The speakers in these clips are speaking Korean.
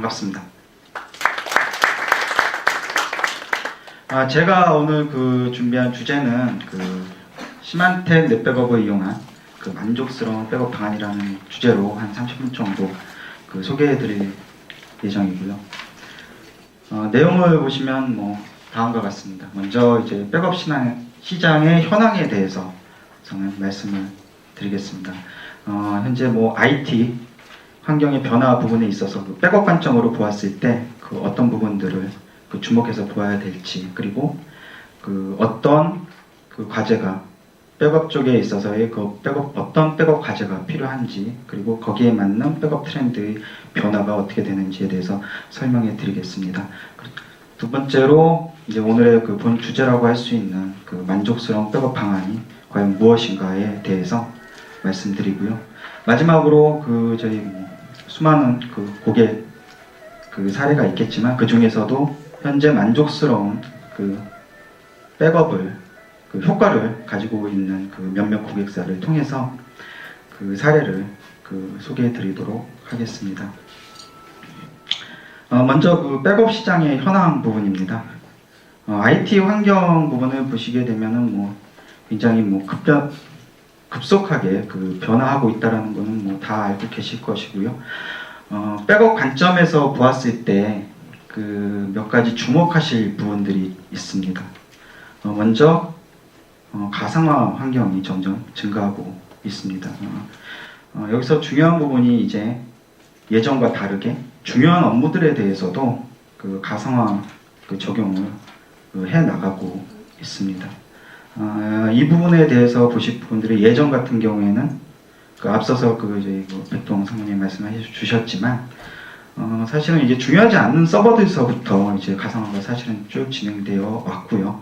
반갑습니다. 제가 오늘 준비한 주제는 시만텍 넷백업을 이용한 만족스러운 백업 방안이라는 주제로 한 30분 정도 소개해드릴 예정이고요. 내용을 보시면 다음과 같습니다. 먼저 이제 백업 시장의 현황에 대해서 저는 말씀을 드리겠습니다. 현재 IT 환경의 변화 부분에 있어서 백업 관점으로 보았을 때 어떤 부분들을 주목해서 보아야 될지, 그리고 어떤 과제가 백업 쪽에 있어서의 어떤 백업 과제가 필요한지, 그리고 거기에 맞는 백업 트렌드의 변화가 어떻게 되는지에 대해서 설명해 드리겠습니다. 두 번째로 이제 오늘의 본 주제라고 할 수 있는 만족스러운 백업 방안이 과연 무엇인가에 대해서 말씀드리고요. 마지막으로 저희 수많은 고객 사례가 있겠지만 그 중에서도 현재 만족스러운 백업을 효과를 가지고 있는 몇몇 고객사를 통해서 사례를 소개해 드리도록 하겠습니다. 먼저 백업 시장의 현황 부분입니다. IT 환경 부분을 보시게 되면은 굉장히 급속하게 변화하고 있다라는 거는 다 알고 계실 것이고요. 백업 관점에서 보았을 때 몇 가지 주목하실 부분들이 있습니다. 먼저 가상화 환경이 점점 증가하고 있습니다. 여기서 중요한 부분이 이제 예전과 다르게 중요한 업무들에 대해서도 가상화 적용을 해 나가고 있습니다. 이 부분에 대해서 보실 분들이 예전 같은 경우에는 앞서서 저희 백동 상무님 말씀해 주셨지만 사실은 이제 중요하지 않는 서버들서부터 이제 가상화가 사실은 쭉 진행되어 왔고요.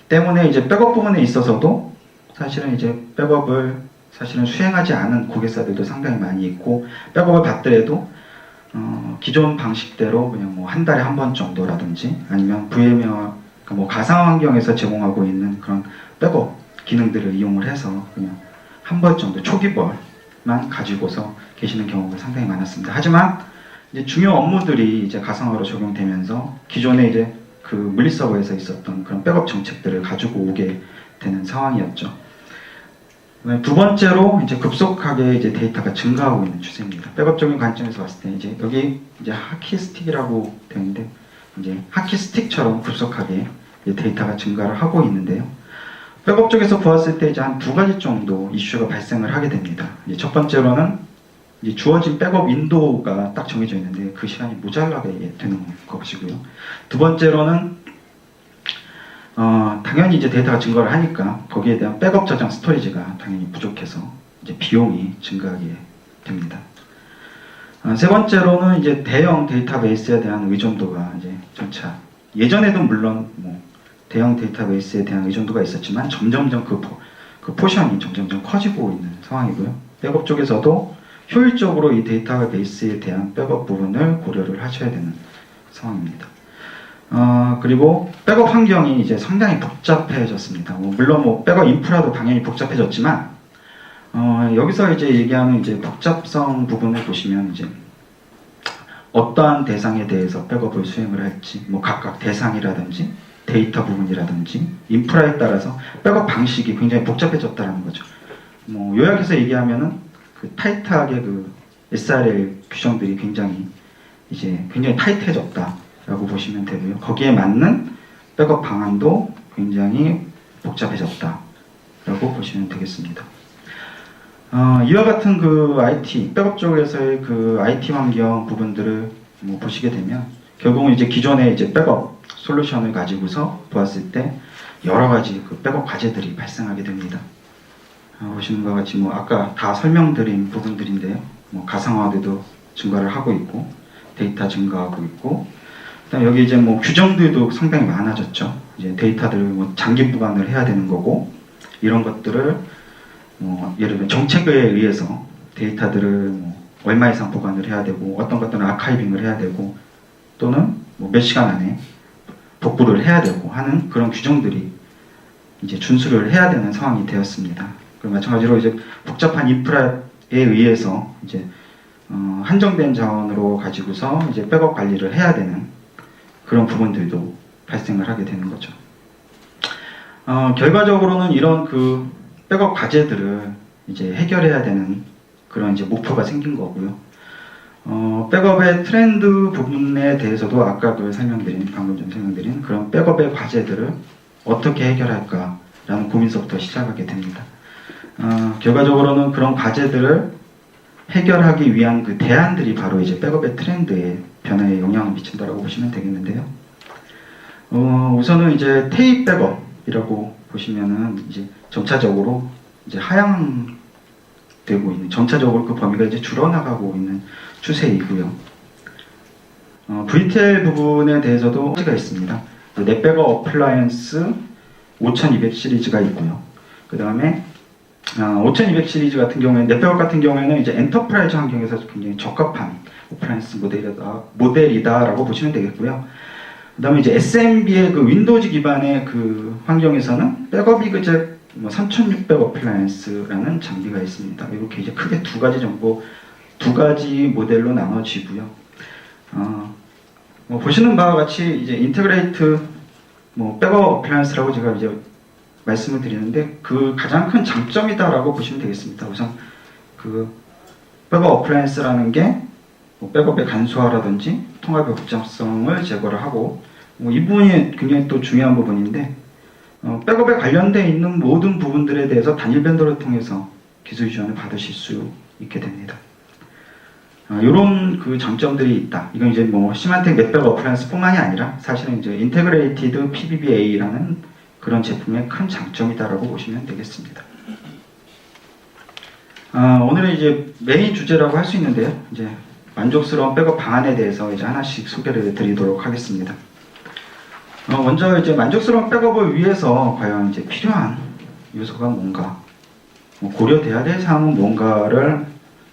때문에 이제 백업 부분에 있어서도 사실은 이제 백업을 사실은 수행하지 않은 고객사들도 상당히 많이 있고, 백업을 받더라도 기존 방식대로 그냥 한 달에 한 번 정도라든지, 아니면 VMware 가상화 환경에서 제공하고 있는 그런 백업 기능들을 이용을 해서 그냥 한 번 정도 초기벌만 가지고서 계시는 경우가 상당히 많았습니다. 하지만 이제 중요 업무들이 이제 가상화로 적용되면서 기존에 이제 물리 서버에서 있었던 그런 백업 정책들을 가지고 오게 되는 상황이었죠. 두 번째로 이제 급속하게 이제 데이터가 증가하고 있는 추세입니다. 백업적인 관점에서 봤을 때 이제 여기 이제 하키스틱이라고 되어 있는데, 이제 하키스틱처럼 급속하게 데이터가 증가를 하고 있는데요. 백업 쪽에서 보았을 때 이제 한 두 가지 정도 이슈가 발생을 하게 됩니다. 이제 첫 번째로는 이제 주어진 백업 윈도우가 딱 정해져 있는데 그 시간이 모자라게 되는 것이고요. 두 번째로는 당연히 이제 데이터가 증가를 하니까 거기에 대한 백업 저장 스토리지가 당연히 부족해서 이제 비용이 증가하게 됩니다. 세 번째로는 이제 대형 데이터베이스에 대한 의존도가 이제 점차, 예전에도 물론 대형 데이터베이스에 대한 의존도가 있었지만 점점점 그 포션이 점점점 커지고 있는 상황이고요. 백업 쪽에서도 효율적으로 이 데이터베이스에 대한 백업 부분을 고려를 하셔야 되는 상황입니다. 그리고 백업 환경이 이제 상당히 복잡해졌습니다. 물론 백업 인프라도 당연히 복잡해졌지만 여기서 이제 얘기하는 이제 복잡성 부분을 보시면 이제 어떠한 대상에 대해서 백업을 수행을 할지, 각각 대상이라든지 데이터 부분이라든지 인프라에 따라서 백업 방식이 굉장히 복잡해졌다는 거죠. 요약해서 얘기하면은 타이트하게 SRL 규정들이 굉장히 타이트해졌다라고 보시면 되고요. 거기에 맞는 백업 방안도 굉장히 복잡해졌다라고 보시면 되겠습니다. 이와 같은 IT 백업 쪽에서의 IT 환경 부분들을 보시게 되면 결국은 이제 기존의 이제 백업 솔루션을 가지고서 보았을 때 여러 가지 백업 과제들이 발생하게 됩니다. 보시는 것 같이 아까 다 설명드린 부분들인데요. 가상화도 증가를 하고 있고, 데이터 증가하고 있고, 그다음 여기 이제 규정들도 상당히 많아졌죠. 이제 데이터들을 장기 보관을 해야 되는 거고, 이런 것들을 예를 들면 정책에 의해서 데이터들을 얼마 이상 보관을 해야 되고, 어떤 것들은 아카이빙을 해야 되고, 또는 몇 시간 안에 복구를 해야 되고 하는 그런 규정들이 이제 준수를 해야 되는 상황이 되었습니다. 마찬가지로 이제 복잡한 인프라에 의해서 이제 한정된 자원으로 가지고서 이제 백업 관리를 해야 되는 그런 부분들도 발생을 하게 되는 거죠. 결과적으로는 이런 그 백업 과제들을 이제 해결해야 되는 그런 이제 목표가 생긴 거고요. 백업의 트렌드 부분에 대해서도 아까 방금 좀 설명드린 그런 백업의 과제들을 어떻게 해결할까라는 고민서부터 시작하게 됩니다. 결과적으로는 그런 과제들을 해결하기 위한 그 대안들이 바로 이제 백업의 트렌드에 변화에 영향을 미친다라고 보시면 되겠는데요. 우선은 이제 테이프 백업이라고 보시면은 이제 점차적으로 이제 하향되고 있는, 점차적으로 그 범위가 이제 줄어나가고 있는 추세이고요. VTL 부분에 대해서도 가 있습니다. 넷백업 어플라이언스 5200 시리즈가 있고요. 그 다음에 5200 시리즈 같은 경우에는 넷백업 같은 경우에는 이제 엔터프라이즈 환경에서 굉장히 적합한 어플라이언스 모델이다라고 보시면 되겠고요. 그 다음에 이제 SMB의 그 윈도우즈 기반의 그 환경에서는 백업 이그젝 3600 어플라이언스라는 장비가 있습니다. 이렇게 이제 크게 두 가지 모델로 나눠지고요. 보시는 바와 같이 이제 인테그레이트 백업 어플라이언스라고 제가 이제 말씀을 드리는데 그 가장 큰 장점이다라고 보시면 되겠습니다. 우선 그 백업 어플라이언스라는 게 백업의 간소화라든지 통합의 복잡성을 제거를 하고 이 부분이 굉장히 또 중요한 부분인데 백업에 관련되어 있는 모든 부분들에 대해서 단일 벤더를 통해서 기술 지원을 받으실 수 있게 됩니다. 이런 그 장점들이 있다. 이건 이제 시만텍 넷백업 어플라이언스뿐만이 아니라 사실은 이제 인테그레이티드 PBBA라는 그런 제품의 큰 장점이다라고 보시면 되겠습니다. 오늘은 이제 메인 주제라고 할 수 있는데요. 이제 만족스러운 백업 방안에 대해서 이제 하나씩 소개를 드리도록 하겠습니다. 먼저 이제 만족스러운 백업을 위해서 과연 이제 필요한 요소가 뭔가, 고려돼야 될 사항은 뭔가를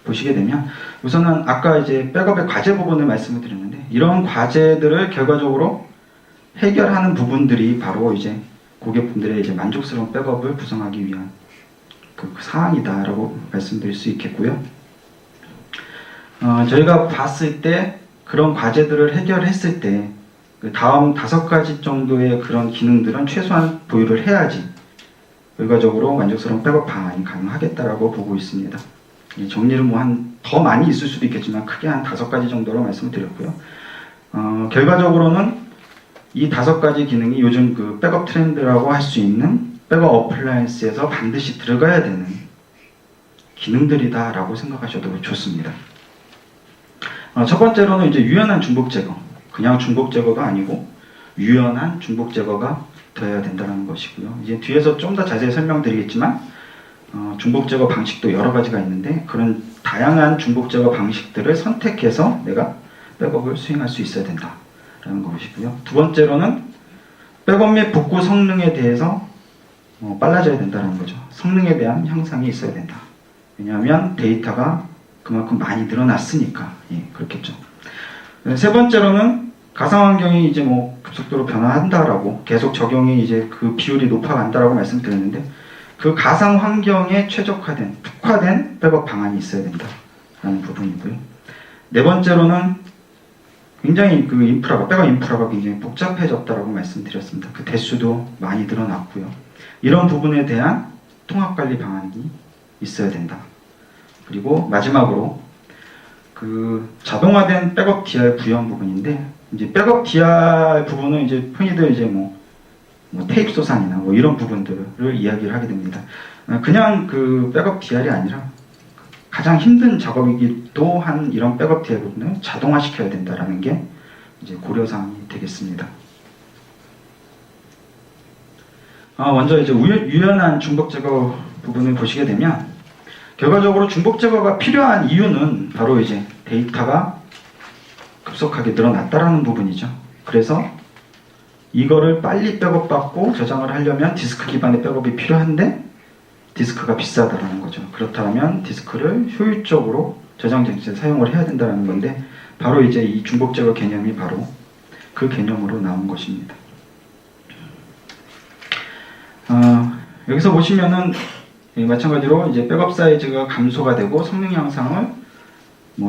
보시게 되면 우선은 아까 이제 백업의 과제 부분을 말씀을 드렸는데 이런 과제들을 결과적으로 해결하는 부분들이 바로 이제 고객분들의 이제 만족스러운 백업을 구성하기 위한 그 사항이다라고 말씀드릴 수 있겠고요. 저희가 봤을 때 그런 과제들을 해결했을 때 그 다음 5가지 정도의 그런 기능들은 최소한 보유를 해야지 결과적으로 만족스러운 백업 방안이 가능하겠다라고 보고 있습니다. 정리를 더 많이 있을 수도 있겠지만 크게 한 5가지 정도로 말씀을 드렸고요. 결과적으로는 이 5가지 기능이 요즘 그 백업 트렌드라고 할 수 있는 백업 어플라이언스에서 반드시 들어가야 되는 기능들이다라고 생각하셔도 좋습니다. 첫 번째로는 이제 유연한 중복 제거. 그냥 중복 제거가 아니고 유연한 중복 제거가 되어야 된다는 것이고요. 이제 뒤에서 좀 더 자세히 설명드리겠지만 중복 제거 방식도 여러 가지가 있는데 그런 다양한 중복 제거 방식들을 선택해서 내가 백업을 수행할 수 있어야 된다라는 것이고요. 두 번째로는 백업 및 복구 성능에 대해서 빨라져야 된다는 거죠. 성능에 대한 향상이 있어야 된다. 왜냐하면 데이터가 그만큼 많이 늘어났으니까. 그렇겠죠. 세 번째로는 가상 환경이 이제 급속도로 변화한다라고 계속 적용이 이제 그 비율이 높아간다라고 말씀드렸는데 그 가상 환경에 최적화된 특화된 백업 방안이 있어야 된다라는 부분이고요. 네 번째로는 굉장히 그 백업 인프라가 굉장히 복잡해졌다라고 말씀드렸습니다. 그 대수도 많이 늘어났고요. 이런 부분에 대한 통합 관리 방안이 있어야 된다. 그리고 마지막으로 그 자동화된 백업 DR 구현 부분인데 이제 백업 DR 부분은 이제 흔히들 이제 테이프 소산이나 이런 부분들을 이야기를 하게 됩니다. 그냥 그 백업 DR이 아니라 가장 힘든 작업이기도 한 이런 백업 DR 부분을 자동화시켜야 된다라는 게 이제 고려사항이 되겠습니다. 먼저 이제 유연한 중복 제거 부분을 보시게 되면 결과적으로 중복 제거가 필요한 이유는 바로 이제 데이터가 급속하게 늘어났다라는 부분이죠. 그래서 이거를 빨리 백업받고 저장을 하려면 디스크 기반의 백업이 필요한데 디스크가 비싸다라는 거죠. 그렇다면 디스크를 효율적으로 저장 장치에 사용을 해야 된다는 건데 바로 이제 이 중복 제거 개념이 바로 그 개념으로 나온 것입니다. 여기서 보시면은 마찬가지로 이제 백업 사이즈가 감소가 되고 성능 향상을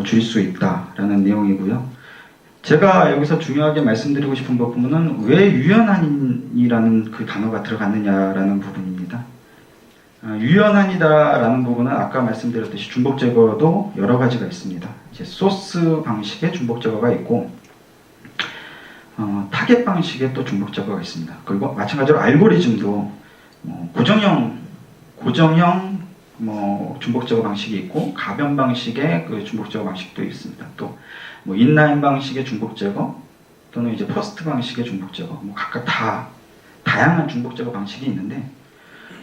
줄일 수 있다라는 내용이고요. 제가 여기서 중요하게 말씀드리고 싶은 부분은 왜 유연한이라는 그 단어가 들어갔느냐라는 부분입니다. 유연한이다라는 부분은 아까 말씀드렸듯이 중복 제거도 여러 가지가 있습니다. 이제 소스 방식의 중복 제거가 있고 타겟 방식의 또 중복 제거가 있습니다. 그리고 마찬가지로 알고리즘도 고정형 중복 제거 방식이 있고 가변 방식의 그 중복 제거 방식도 있습니다. 또 인라인 방식의 중복 제거 또는 이제 퍼스트 방식의 중복 제거 각각 다양한 중복 제거 방식이 있는데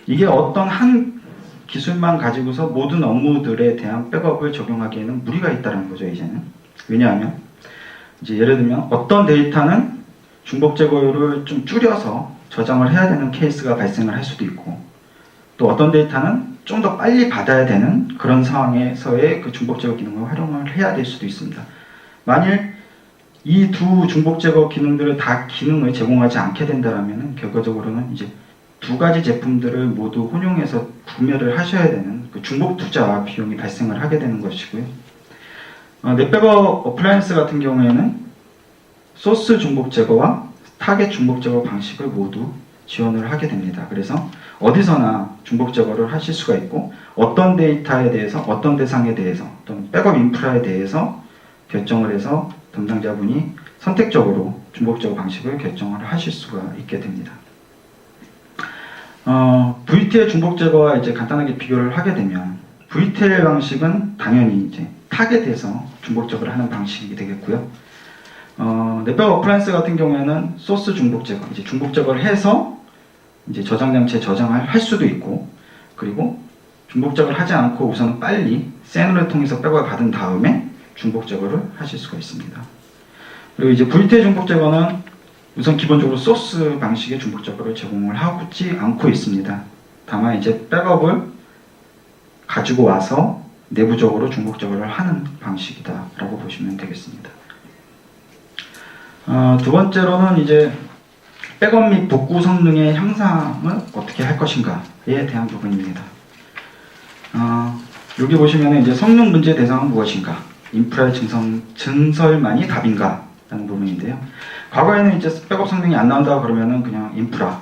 이게 어떤 한 기술만 가지고서 모든 업무들에 대한 백업을 적용하기에는 무리가 있다는 거죠, 이제는. 왜냐하면 이제 예를 들면 어떤 데이터는 중복 제거율을 좀 줄여서 저장을 해야 되는 케이스가 발생을 할 수도 있고 또 어떤 데이터는 좀 더 빨리 받아야 되는 그런 상황에서의 그 중복 제거 기능을 활용을 해야 될 수도 있습니다. 만일 이 두 중복 제거 기능들을 다 기능을 제공하지 않게 된다면 결과적으로는 이제 두 가지 제품들을 모두 혼용해서 구매를 하셔야 되는 그 중복 투자 비용이 발생을 하게 되는 것이고요. 넷백업 어플라이언스 같은 경우에는 소스 중복 제거와 타겟 중복 제거 방식을 모두 지원을 하게 됩니다. 그래서 어디서나 중복 제거를 하실 수가 있고 어떤 데이터에 대해서 어떤 대상에 대해서 또는 백업 인프라에 대해서 결정을 해서 담당자분이 선택적으로 중복 제거 방식을 결정을 하실 수가 있게 됩니다. VTL 중복 제거와 이제 간단하게 비교를 하게 되면 VTL 방식은 당연히 이제 타겟에서 중복 제거를 하는 방식이 되겠고요. 넷백 어플라이언스 같은 경우에는 소스 중복 제거, 이제 중복 제거를 해서 이제 저장 장치에 저장을 할 수도 있고 그리고 중복 제거를 하지 않고 우선 빨리 샌을 통해서 백업을 받은 다음에 중복 제거를 하실 수가 있습니다. 그리고 이제 VTL 중복 제거는 우선 기본적으로 소스 방식의 중복 제거를 제공을 하지 않고 있습니다. 다만 이제 백업을 가지고 와서 내부적으로 중복 제거를 하는 방식이다라고 보시면 되겠습니다. 두 번째로는 이제 백업 및 복구 성능의 향상을 어떻게 할 것인가에 대한 부분입니다. 여기 보시면 이제 성능 문제 대상은 무엇인가? 인프라의 증설만이 답인가? 라는 부분인데요. 과거에는 이제 백업 성능이 안 나온다 그러면은 그냥 인프라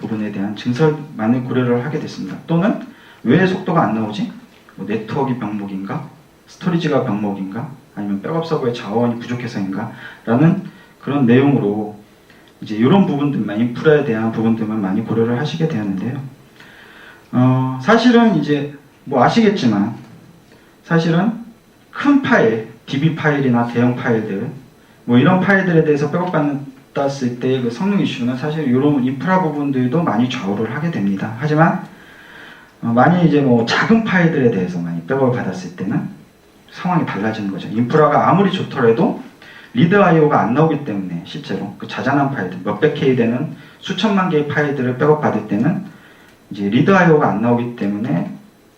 부분에 대한 증설만을 고려를 하게 됐습니다. 또는 왜 속도가 안 나오지? 네트워크 병목인가? 스토리지가 병목인가? 아니면 백업 서버의 자원이 부족해서인가? 라는 그런 내용으로 이제 이런 부분들만 인프라에 대한 부분들만 많이 고려를 하시게 되었는데요. 사실은 이제 아시겠지만 사실은 큰 파일, DB 파일이나 대형 파일들 이런 파일들에 대해서 백업받았을 때 그 성능 이슈는 사실 이런 인프라 부분들도 많이 좌우를 하게 됩니다. 하지만 만약 이제 작은 파일들에 대해서 많이 백업을 받았을 때는 상황이 달라지는 거죠. 인프라가 아무리 좋더라도 리드 IO가 안 나오기 때문에 실제로 그 자잘한 파일들, 몇백 K 되는 수천만 개의 파일들을 백업 받을 때는 이제 리드 IO가 안 나오기 때문에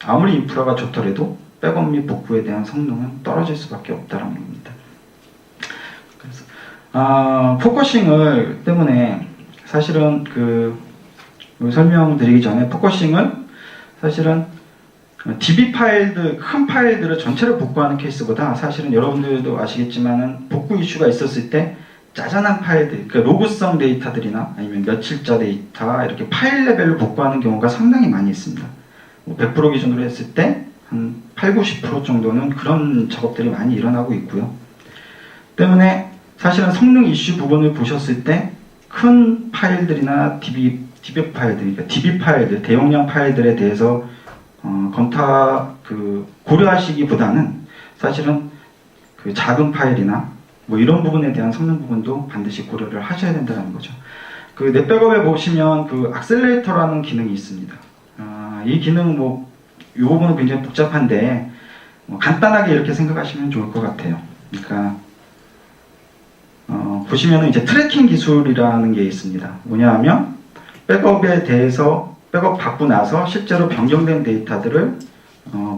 아무리 인프라가 좋더라도 백업 및 복구에 대한 성능은 떨어질 수밖에 없다는 겁니다. 그래서 포커싱을 때문에 사실은 설명드리기 전에 포커싱을 사실은 DB 파일들, 큰 파일들을 전체를 복구하는 케이스보다 사실은 여러분들도 아시겠지만은 복구 이슈가 있었을 때 짜잔한 파일들, 그러니까 로그성 데이터들이나 아니면 며칠자 데이터 이렇게 파일 레벨로 복구하는 경우가 상당히 많이 있습니다. 100% 기준으로 했을 때 한 80-90% 정도는 그런 작업들이 많이 일어나고 있고요. 때문에 사실은 성능 이슈 부분을 보셨을 때 큰 파일들이나 DB 파일들, 그러니까 DB 파일들, 대용량 파일들에 대해서 고려하시기보다는 사실은 그 작은 파일이나 이런 부분에 대한 성능 부분도 반드시 고려를 하셔야 된다는 거죠. 그 넷백업에 보시면 그 악셀레이터라는 기능이 있습니다. 이 기능 이 부분은 굉장히 복잡한데 간단하게 이렇게 생각하시면 좋을 것 같아요. 그러니까 보시면은 이제 트래킹 기술이라는 게 있습니다. 뭐냐 하면 백업에 대해서 백업 받고 나서 실제로 변경된 데이터들을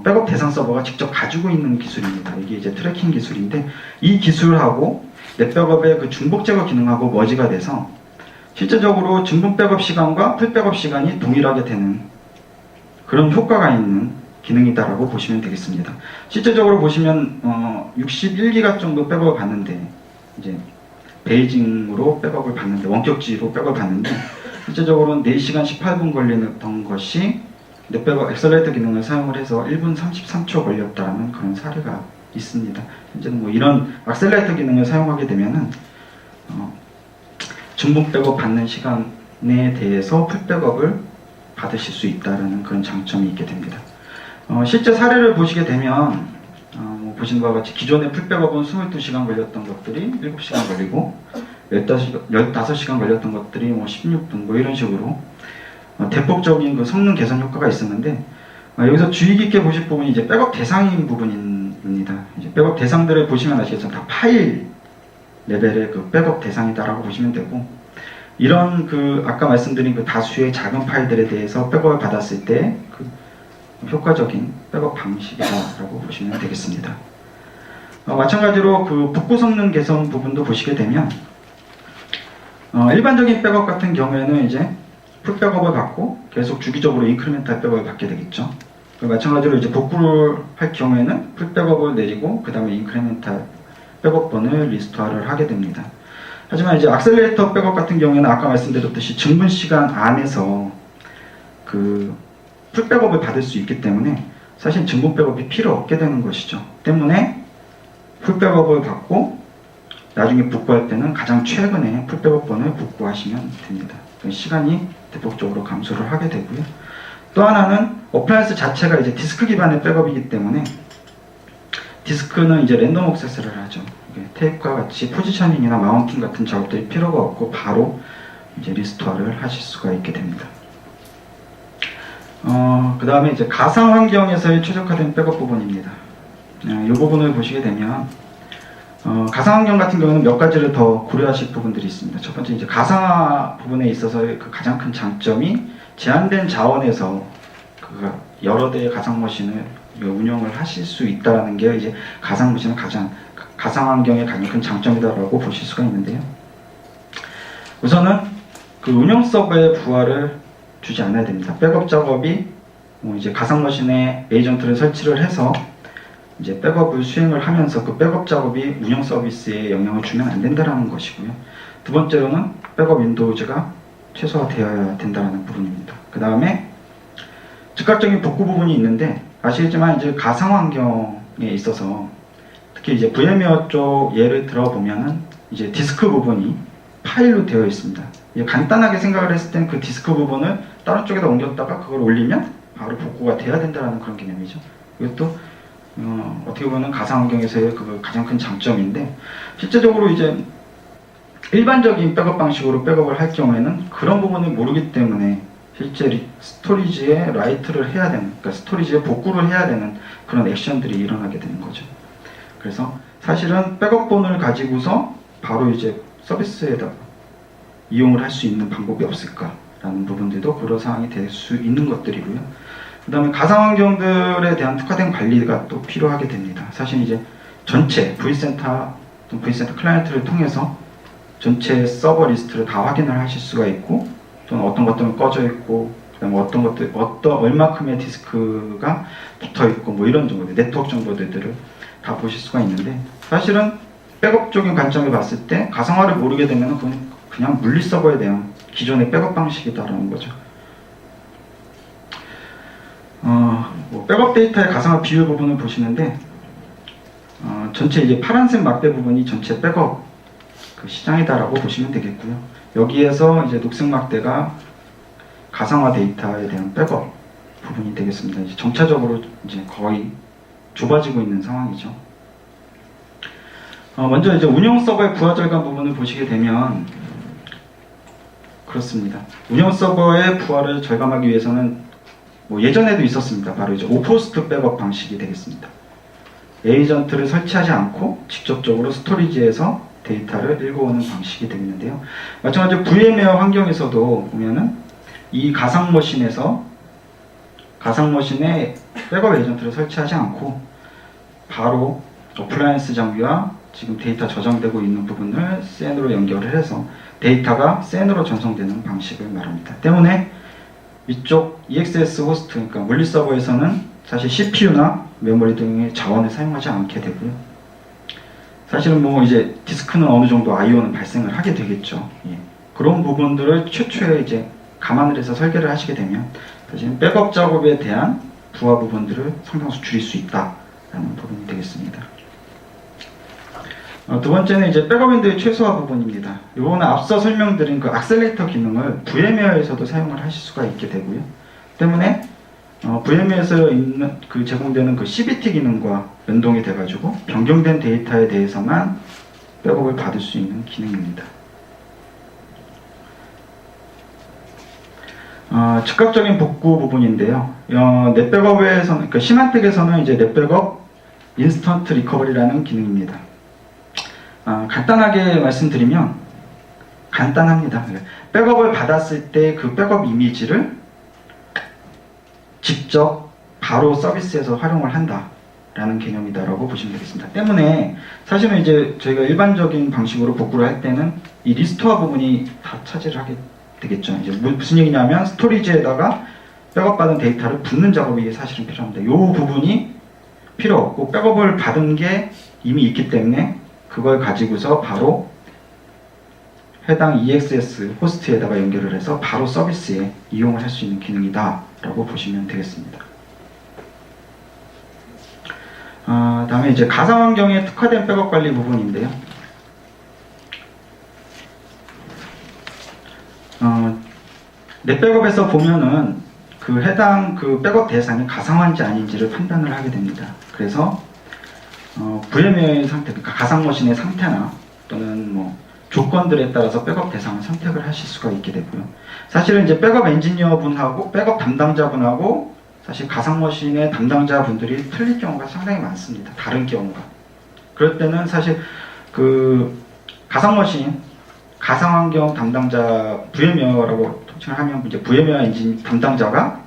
백업 대상 서버가 직접 가지고 있는 기술입니다. 이게 이제 트래킹 기술인데 이 기술하고 넷백업의 그 중복 제거 기능하고 머지가 돼서 실제적으로 중복 백업 시간과 풀 백업 시간이 동일하게 되는 그런 효과가 있는 기능이다라고 보시면 되겠습니다. 실제적으로 보시면 61기가 정도 백업을 받는데 이제 베이징으로 백업을 받는데 원격지로 백업을 받는데 실제적으로는 4시간 18분 걸리던 것이 넷백업 엑셀레이터 기능을 사용을 해서 1분 33초 걸렸다는 그런 사례가 있습니다. 현재는 뭐 이런 액셀레이터 기능을 사용하게 되면은 중복 백업 받는 시간에 대해서 풀 백업을 받으실 수 있다는 그런 장점이 있게 됩니다. 실제 사례를 보시게 되면 보시는 바와 같이 기존의 풀 백업은 22시간 걸렸던 것들이 7시간 걸리고 15시간 걸렸던 것들이 뭐 16분 뭐 이런 식으로 대폭적인 그 성능 개선 효과가 있었는데 여기서 주의 깊게 보실 부분이 이제 백업 대상인 부분입니다. 이제 백업 대상들을 보시면 아시겠지만 다 파일 레벨의 그 백업 대상이다라고 보시면 되고 이런 그 아까 말씀드린 그 다수의 작은 파일들에 대해서 백업을 받았을 때 그 효과적인 백업 방식이다라고 보시면 되겠습니다. 마찬가지로 그 복구 성능 개선 부분도 보시게 되면 일반적인 백업 같은 경우에는 이제 풀 백업을 받고 계속 주기적으로 인크리멘탈 백업을 받게 되겠죠. 마찬가지로 이제 복구를 할 경우에는 풀 백업을 내리고 그 다음에 인크리멘탈 백업번을 리스토어를 하게 됩니다. 하지만 이제 액셀레이터 백업 같은 경우에는 아까 말씀드렸듯이 증분 시간 안에서 그 풀 백업을 받을 수 있기 때문에 사실 증분 백업이 필요 없게 되는 것이죠. 때문에 풀 백업을 받고 나중에 복구할 때는 가장 최근에 풀 백업번을 복구하시면 됩니다. 시간이 대폭적으로 감소를 하게 되고요. 또 하나는 어플라이언스 자체가 이제 디스크 기반의 백업이기 때문에 디스크는 이제 랜덤 액세스를 하죠. 테이프와 같이 포지셔닝이나 마운팅 같은 작업들이 필요가 없고 바로 이제 리스토어를 하실 수가 있게 됩니다. 그 다음에 이제 가상 환경에서의 최적화된 백업 부분입니다. 이 부분을 보시게 되면 가상 환경 같은 경우는 몇 가지를 더 고려하실 부분들이 있습니다. 첫 번째 이제 가상화 부분에 있어서의 그 가장 큰 장점이 제한된 자원에서 그 여러 대의 가상 머신을 운영을 하실 수 있다는 게 이제 가상 머신의 가상 환경의 가장 큰 장점이다라고 보실 수가 있는데요. 우선은 그 운영 서버의 부하를 주지 않아야 됩니다. 백업 작업이 이제 가상 머신에 에이전트를 설치를 해서 이제 백업을 수행을 하면서 그 백업 작업이 운영 서비스에 영향을 주면 안 된다는 것이고요. 두 번째로는 백업 윈도우즈가 최소화되어야 된다는 부분입니다. 그 다음에 즉각적인 복구 부분이 있는데 아시겠지만 이제 가상 환경에 있어서 특히 이제 VM웨어 쪽 예를 들어보면은 이제 디스크 부분이 파일로 되어 있습니다. 간단하게 생각을 했을 땐 그 디스크 부분을 다른 쪽에다 옮겼다가 그걸 올리면 바로 복구가 돼야 된다는 그런 개념이죠. 이것도 어떻게 보면 가상 환경에서의 그 가장 큰 장점인데 실제적으로 이제 일반적인 백업 방식으로 백업을 할 경우에는 그런 부분을 모르기 때문에 실제 스토리지에 라이트를 해야 되는, 그러니까 스토리지에 복구를 해야 되는 그런 액션들이 일어나게 되는 거죠. 그래서 사실은 백업본을 가지고서 바로 이제 서비스에다가 이용을 할 수 있는 방법이 없을까라는 부분들도 고려사항이 될 수 있는 것들이고요. 그 다음에 가상 환경들에 대한 특화된 관리가 또 필요하게 됩니다. 사실 이제 전체 V센터 클라이언트를 통해서 전체 서버 리스트를 다 확인을 하실 수가 있고 또는 어떤 것들은 꺼져 있고 그다음에 어떤 것들 얼마큼의 디스크가 붙어 있고 뭐 이런 정보들 네트워크 정보들을 다 보실 수가 있는데 사실은 백업적인 관점을 봤을 때 가상화를 모르게 되면 그냥 물리 서버에 대한 기존의 백업 방식이다라는 거죠. 뭐 백업 데이터의 가상화 비율 부분을 보시는데 전체 이제 파란색 막대 부분이 전체 백업 그 시장이다라고 보시면 되겠고요. 여기에서 이제 녹색 막대가 가상화 데이터에 대한 백업 부분이 되겠습니다. 이제 점차적으로 이제 거의 좁아지고 있는 상황이죠. 먼저 이제 운영 서버의 부하 절감 부분을 보시게 되면 그렇습니다. 운영 서버의 부하를 절감하기 위해서는 뭐 예전에도 있었습니다. 바로 이제 오포스트 백업 방식이 되겠습니다. 에이전트를 설치하지 않고 직접적으로 스토리지에서 데이터를 읽어오는 방식이 되겠는데요. 마찬가지로 VM웨어 환경에서도 보면은 이 가상 머신에 백업 에이전트를 설치하지 않고 바로 어플라이언스 장비와 지금 데이터 저장되고 있는 부분을 CN으로 연결을 해서 데이터가 CN으로 전송되는 방식을 말합니다. 때문에 이쪽 EXS 호스트, 그러니까 물리 서버에서는 사실 CPU나 메모리 등의 자원을 사용하지 않게 되고요. 사실은 뭐 이제 디스크는 어느 정도 I/O는 발생을 하게 되겠죠. 예. 그런 부분들을 최초에 이제 감안을 해서 설계를 하시게 되면 사실 백업 작업에 대한 부하 부분들을 상당수 줄일 수 있다라는 부분이 되겠습니다. 두 번째는 이제 백업인드의 최소화 부분입니다. 이거는 앞서 설명드린 그 악셀레이터 기능을 VMware에서도 사용을 하실 수가 있게 되고요. 때문에 VMware에서 있는 그 제공되는 그 CBT 기능과 연동이 돼가지고 변경된 데이터에 대해서만 백업을 받을 수 있는 기능입니다. 즉각적인 복구 부분인데요. 넷백업에서는, 그러니까 시만텍에서는 이제 넷백업 인스턴트 리커버리라는 기능입니다. 간단하게 말씀드리면 간단합니다. 백업을 받았을 때 그 백업 이미지를 직접 바로 서비스에서 활용을 한다라는 개념이다라고 보시면 되겠습니다. 때문에 사실은 이제 저희가 일반적인 방식으로 복구를 할 때는 이 리스토어 부분이 다 차지를 하게 되겠죠. 이제 무슨 얘기냐면 스토리지에다가 백업받은 데이터를 붓는 작업이 사실은 필요합니다. 이 부분이 필요 없고 백업을 받은 게 이미 있기 때문에 그걸 가지고서 바로 해당 EXS 호스트에다가 연결을 해서 바로 서비스에 이용을 할 수 있는 기능이다 라고 보시면 되겠습니다. 다음에 이제 가상환경에 특화된 백업 관리 부분인데요. 넷백업에서 보면은 그 해당 그 백업 대상이 가상화인지 아닌지를 판단을 하게 됩니다. 그래서 VMware 상태, 그러니까 가상머신의 상태나 또는 뭐 조건들에 따라서 백업 대상을 선택을 하실 수가 있게 되고요. 사실은 이제 백업 엔지니어 분하고 백업 담당자분하고 사실 가상머신의 담당자분들이 틀릴 경우가 상당히 많습니다. 다른 경우가. 그럴 때는 사실 그 가상머신, 가상환경 담당자 VMware라고 통칭을 하면 이제 VMware 엔진 담당자가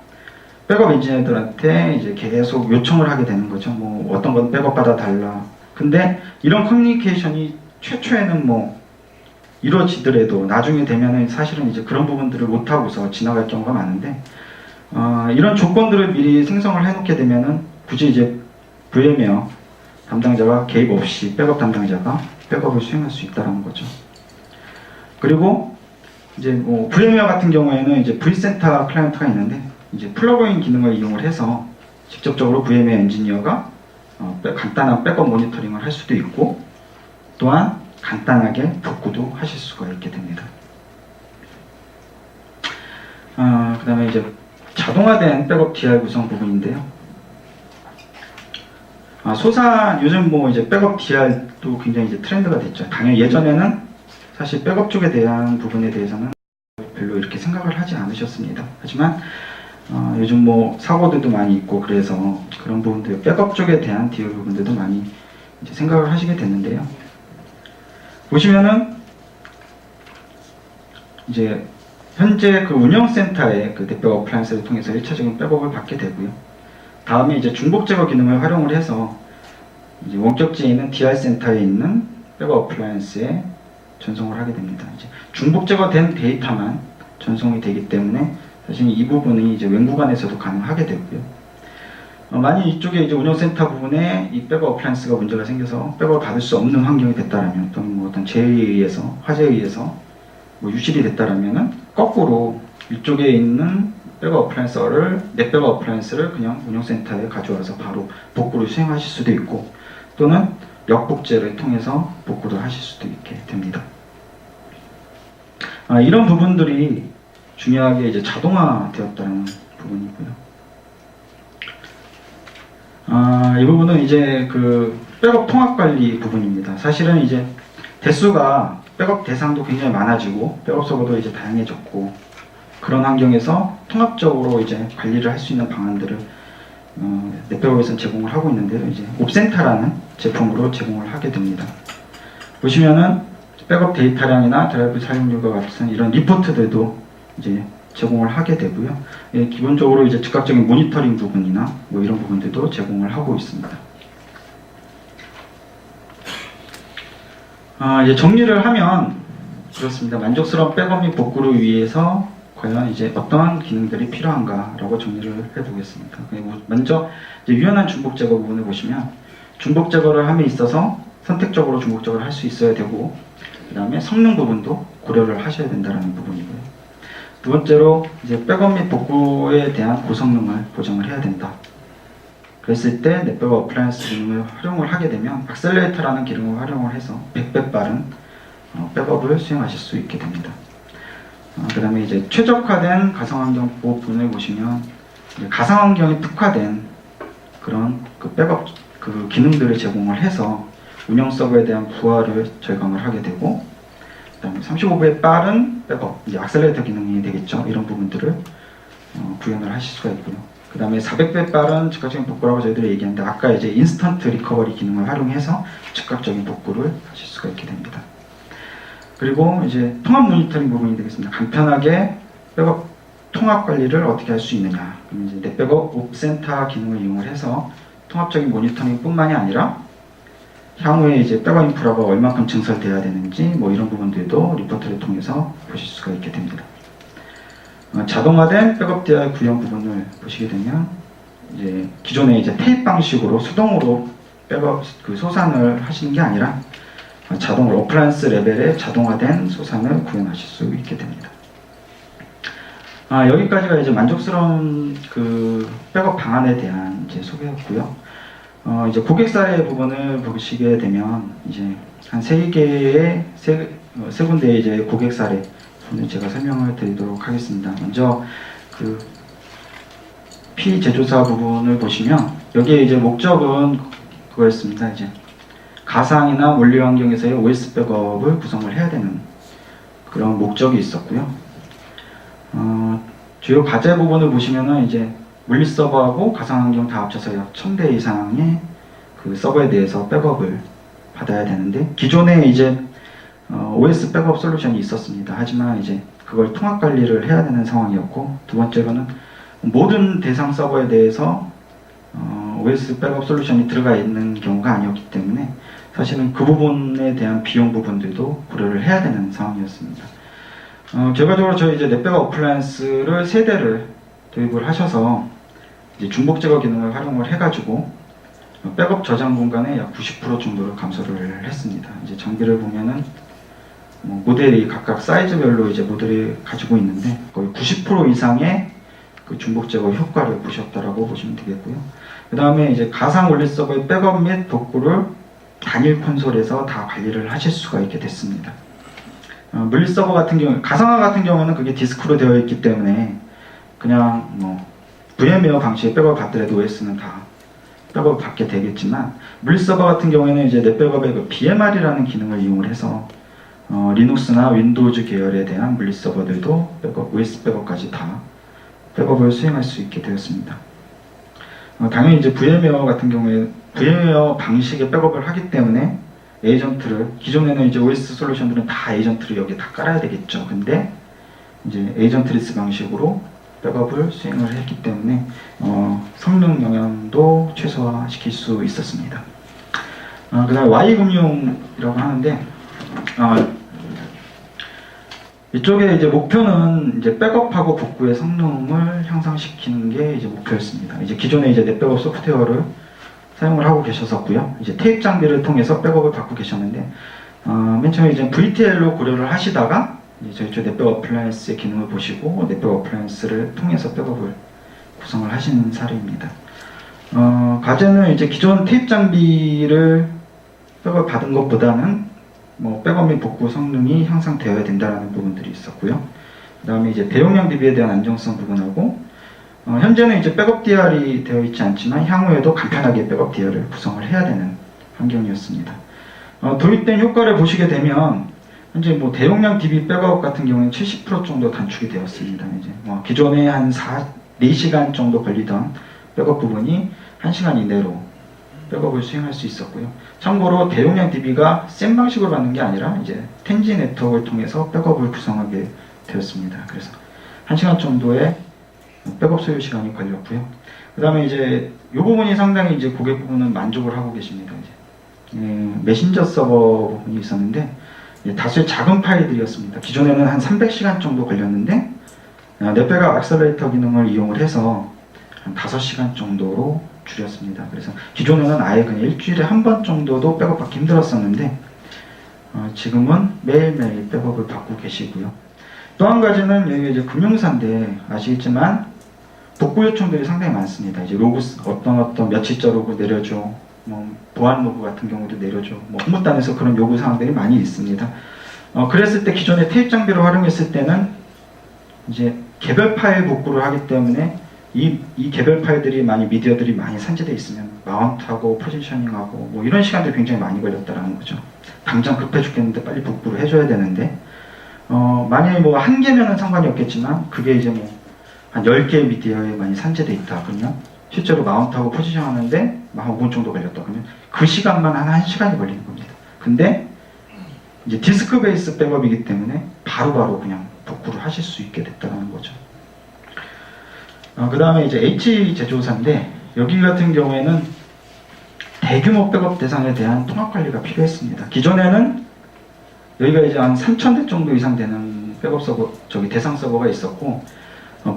백업 엔지니어들한테 이제 계속 요청을 하게 되는 거죠. 뭐 어떤 건 백업 받아 달라. 근데 이런 커뮤니케이션이 최초에는 뭐 이루어지더라도 나중에 되면은 사실은 이제 그런 부분들을 못 하고서 지나갈 경우가 많은데 이런 조건들을 미리 생성을 해놓게 되면은 굳이 이제 VMware 담당자가 개입 없이 백업 담당자가 백업을 수행할 수 있다는 거죠. 그리고 이제 뭐 VMware 같은 경우에는 이제 vCenter 클라이언트가 있는데 이제 플러그인 기능을 이용을 해서 직접적으로 VMware 엔지니어가 간단한 백업 모니터링을 할 수도 있고 또한 간단하게 복구도 하실 수가 있게 됩니다. 그 다음에 이제 자동화된 백업 DR 구성 부분인데요. 요즘 뭐 이제 백업 DR도 굉장히 이제 트렌드가 됐죠. 당연히 예전에는 사실 백업 쪽에 대한 부분에 대해서는 별로 이렇게 생각을 하지 않으셨습니다. 하지만 요즘 뭐 사고들도 많이 있고 그래서 그런 부분들, 백업 쪽에 대한 DR 부분들도 많이 이제 생각을 하시게 됐는데요. 보시면은 이제 현재 그 운영센터의 그 대표 어플라이언스를 통해서 1차적인 백업을 받게 되고요. 다음에 이제 중복 제거 기능을 활용을 해서 이제 원격지에 있는 DR 센터에 있는 백업 어플라이언스에 전송을 하게 됩니다. 이제 중복 제거된 데이터만 전송이 되기 때문에 사실 이 부분이 이제 웬구간에서도 가능하게 되고요. 만약 이쪽에 이제 운영센터 부분에 이 백업 어플라이언스가 문제가 생겨서 백업을 받을 수 없는 환경이 됐다라면 또는 뭐 어떤 재해에 의해서 화재에 의해서 뭐 유실이 됐다라면은 거꾸로 이쪽에 있는 백업 어플라이언스를 넷백업 어플라이언스를 그냥 운영센터에 가져와서 바로 복구를 수행하실 수도 있고 또는 역복제를 통해서 복구를 하실 수도 있게 됩니다. 이런 부분들이 중요하게 이제 자동화되었다는 부분이고요. 이 부분은 이제 그 백업 통합 관리 부분입니다. 사실은 이제 대수가 백업 대상도 굉장히 많아지고 백업 서버도 이제 다양해졌고 그런 환경에서 통합적으로 이제 관리를 할 수 있는 방안들을 넷백업에서는 제공을 하고 있는데요. 이제 옵센터라는 제품으로 제공을 하게 됩니다. 보시면은 백업 데이터량이나 드라이브 사용률과 같은 이런 리포트들도 이제 제공을 하게 되고요. 예, 기본적으로 이제 즉각적인 모니터링 부분이나 뭐 이런 부분들도 제공을 하고 있습니다. 이제 정리를 하면 그렇습니다. 만족스러운 백업 및 복구를 위해서 과연 이제 어떠한 기능들이 필요한가라고 정리를 해보겠습니다. 그리고 먼저 이제 유연한 중복 제거 부분을 보시면 중복 제거를 함에 있어서 선택적으로 중복 제거를 할 수 있어야 되고, 그 다음에 성능 부분도 고려를 하셔야 된다는 부분이고요. 두 번째로 이제 백업 및 복구에 대한 고성능을 보장을 해야 된다. 그랬을 때 넷백업 어플라이언스 기능을 활용을 하게 되면 악셀레이터라는 기능을 활용을 해서 100배 빠른 백업을 수행하실 수 있게 됩니다. 그 다음에 이제 최적화된 가상환경 보호 부분을 보시면 가상환경에 특화된 그런 그 백업 그 기능들을 제공을 해서 운영 서버에 대한 부하를 절감을 하게 되고, 그 다음에 35배 빠른 백업, 이제 악셀레이터 기능이 되겠죠. 이런 부분들을 구현을 하실 수가 있고요. 그 다음에 400배 빠른 즉각적인 복구라고 저희들이 얘기했는데, 아까 이제 인스턴트 리커버리 기능을 활용해서 즉각적인 복구를 하실 수가 있게 됩니다. 그리고 이제 통합 모니터링 부분이 되겠습니다. 간편하게 백업 통합 관리를 어떻게 할 수 있느냐. 그럼 이제 넷백업 옵센터 기능을 이용을 해서 통합적인 모니터링 뿐만이 아니라 향후에 이제 백업 인프라가 얼마큼 증설돼야 되는지 뭐 이런 부분들도 리포트를 통해서 보실 수가 있게 됩니다. 자동화된 백업 DI 구현 부분을 보시게 되면 이제 기존에 이제 테이프 방식으로 수동으로 백업 그 소산을 하시는 게 아니라 자동으로 어플라이언스 레벨의 자동화된 소산을 구현하실 수 있게 됩니다. 여기까지가 이제 만족스러운 그 백업 방안에 대한 이제 소개였고요. 이제 고객 사례 부분을 보시게 되면 이제 한 세 군데의 이제 고객 사례 부분을 제가 설명을 드리도록 하겠습니다. 먼저 그 피제조사 부분을 보시면 여기에 이제 목적은 그거였습니다. 이제 가상이나 원리 환경에서의 OS 백업을 구성을 해야 되는 그런 목적이 있었고요. 주요 과제 부분을 보시면은 이제 물리 서버하고 가상 환경 다 합쳐서 약 1000대 이상의 그 서버에 대해서 백업을 받아야 되는데, 기존에 이제 OS 백업 솔루션이 있었습니다. 하지만 이제 그걸 통합 관리를 해야 되는 상황이었고, 두 번째로는 모든 대상 서버에 대해서 OS 백업 솔루션이 들어가 있는 경우가 아니었기 때문에 사실은 그 부분에 대한 비용 부분들도 고려를 해야 되는 상황이었습니다. 결과적으로 저희 이제 넷백업 어플라이언스를 3대를 도입을 하셔서 이제 중복 제거 기능을 활용을 해가지고 백업 저장 공간의 약 90% 정도를 감소를 했습니다. 이제 장비를 보면은 뭐 모델이 각각 사이즈별로 이제 모델이 가지고 있는데 거의 90% 이상의 그 중복 제거 효과를 보셨다라고 보시면 되겠고요. 그 다음에 이제 가상 원리 서버의 백업 및 복구를 단일 콘솔에서 다 관리를 하실 수가 있게 됐습니다. 물리 서버 같은 경우, 가상화 같은 경우는 그게 디스크로 되어 있기 때문에 그냥 뭐 VM웨어 방식의 백업을 받더라도 OS는 다 백업을 받게 되겠지만, 물리 서버 같은 경우에는 이제 넷백업의 그 BMR이라는 기능을 이용을 해서 리눅스나 윈도우즈 계열에 대한 물리 서버들도 백업, OS 백업까지 다 백업을 수행할 수 있게 되었습니다. 당연히 이제 VM웨어 같은 경우에 VM웨어 방식의 백업을 하기 때문에 에이전트를, 기존에는 이제 OS 솔루션들은 다 에이전트를 여기에 다 깔아야 되겠죠. 근데 이제 에이전트리스 방식으로 백업을 수행을 했기 때문에 성능 영향도 최소화시킬 수 있었습니다. 그 다음에 Y금융이라고 하는데 이쪽에 이제 목표는 이제 백업하고 복구의 성능을 향상시키는 게 이제 목표였습니다. 이제 기존에 이제 넷백업 소프트웨어를 사용을 하고 계셨었고요. 이제 테이프 장비를 통해서 백업을 받고 계셨는데, 맨 처음에 이제 VTL로 고려를 하시다가 이제 저희 넷백업 어플라이언스의 기능을 보시고 넷백업 어플라이언스를 통해서 백업을 구성을 하신 사례입니다. 과제는 이제 기존 테이프 장비를 백업 받은 것보다는 뭐 백업 및 복구 성능이 향상되어야 된다는 부분들이 있었고요. 그 다음에 이제 대용량 DB에 대한 안정성 부분하고, 현재는 이제 백업 DR이 되어 있지 않지만 향후에도 간편하게 백업 DR을 구성을 해야 되는 환경이었습니다. 도입된 효과를 보시게 되면 현재 뭐 대용량 DB 백업 같은 경우는 70% 정도 단축이 되었습니다. 이제 기존에 한 4시간 정도 걸리던 백업 부분이 1시간 이내로 백업을 수행할 수 있었고요. 참고로 대용량 DB가 샘 방식으로 받는 게 아니라 이제 텐지 네트워크를 통해서 백업을 구성하게 되었습니다. 그래서 1시간 정도의 백업 소요 시간이 걸렸고요. 그 다음에 이제 이 부분이 상당히 이제 고객 부분은 만족을 하고 계십니다. 이제 메신저 서버 부분이 있었는데 다수의 작은 파일들이었습니다. 기존에는 한 300시간 정도 걸렸는데 넷백업 액셀레이터 기능을 이용을 해서 한 5시간 정도로 줄였습니다. 그래서 기존에는 아예 그냥 일주일에 한 번 정도도 백업 받기 힘들었었는데 지금은 매일매일 백업을 받고 계시고요. 또 한 가지는 여기 이제 금융사인데 아시겠지만 복구 요청들이 상당히 많습니다. 이제 로그 어떤 며칠자 로그 내려줘, 뭐 보안 로그 같은 경우도 내려줘, 뭐 업무단에서 그런 요구 사항들이 많이 있습니다. 그랬을 때 기존의 테이프 장비를 활용했을 때는 이제 개별 파일 복구를 하기 때문에 이 개별 파일들이 미디어들이 많이 산재되어 있으면 마운트하고 포지셔닝하고 뭐 이런 시간들이 굉장히 많이 걸렸다라는 거죠. 당장 급해 죽겠는데 빨리 복구를 해줘야 되는데 만약에 뭐 한 개면은 상관이 없겠지만 그게 이제 뭐 한 10개의 미디어에 많이 산재되어 있다 그러면 실제로 마운트하고 포지션하는데 한 5분 정도 걸렸다 그러면 그 시간만 한 1시간이 걸리는 겁니다. 근데 이제 디스크 베이스 백업이기 때문에 바로바로 그냥 복구를 하실 수 있게 됐다는 거죠. 그 다음에 이제 H 제조사인데 여기 같은 경우에는 대규모 백업 대상에 대한 통합 관리가 필요했습니다. 기존에는 여기가 이제 한 3,000대 정도 이상 되는 백업 서버, 대상 서버가 있었고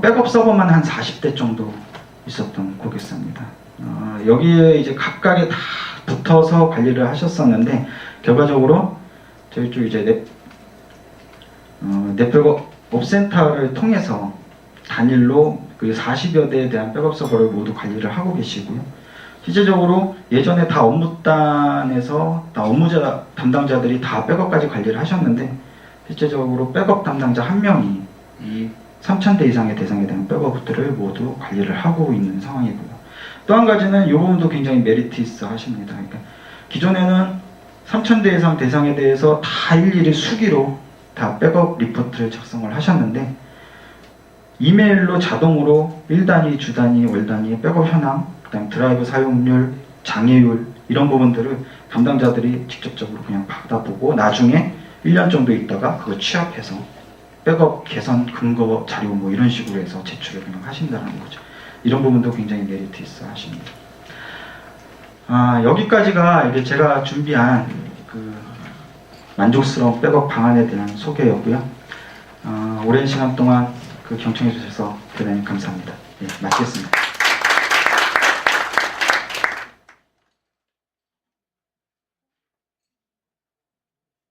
백업 서버만 한 40대 정도 있었던 고객사입니다. 여기에 이제 각각에 다 붙어서 관리를 하셨었는데 결과적으로 저희 쪽 이제 넷백업 센터를 통해서 단일로 그 40여 대에 대한 백업 서버를 모두 관리를 하고 계시고요. 실제적으로 예전에 다 업무단에서 다 업무자 담당자들이 다 백업까지 관리를 하셨는데 실제적으로 백업 담당자 한 명이 이 3,000대 이상의 대상에 대한 백업들을 모두 관리를 하고 있는 상황이고요. 또 한 가지는 이 부분도 굉장히 메리트 있어 하십니다. 그러니까 기존에는 3,000대 이상 대상에 대해서 다 일일이 수기로 다 백업 리포트를 작성을 하셨는데 이메일로 자동으로 일 단위, 주 단위, 월 단위 백업 현황, 그다음 드라이브 사용률, 장애율 이런 부분들을 담당자들이 직접적으로 그냥 받아보고 나중에 1년 정도 있다가 그거 취합해서 백업 개선 근거 자료 뭐 이런 식으로 해서 제출을 그냥 하신다는 거죠. 이런 부분도 굉장히 메리트 있어 하십니다. 여기까지가 이제 제가 준비한 그 만족스러운 백업 방안에 대한 소개였고요. 오랜 시간 동안 그 경청해 주셔서 대단히 감사합니다. 네, 마치겠습니다.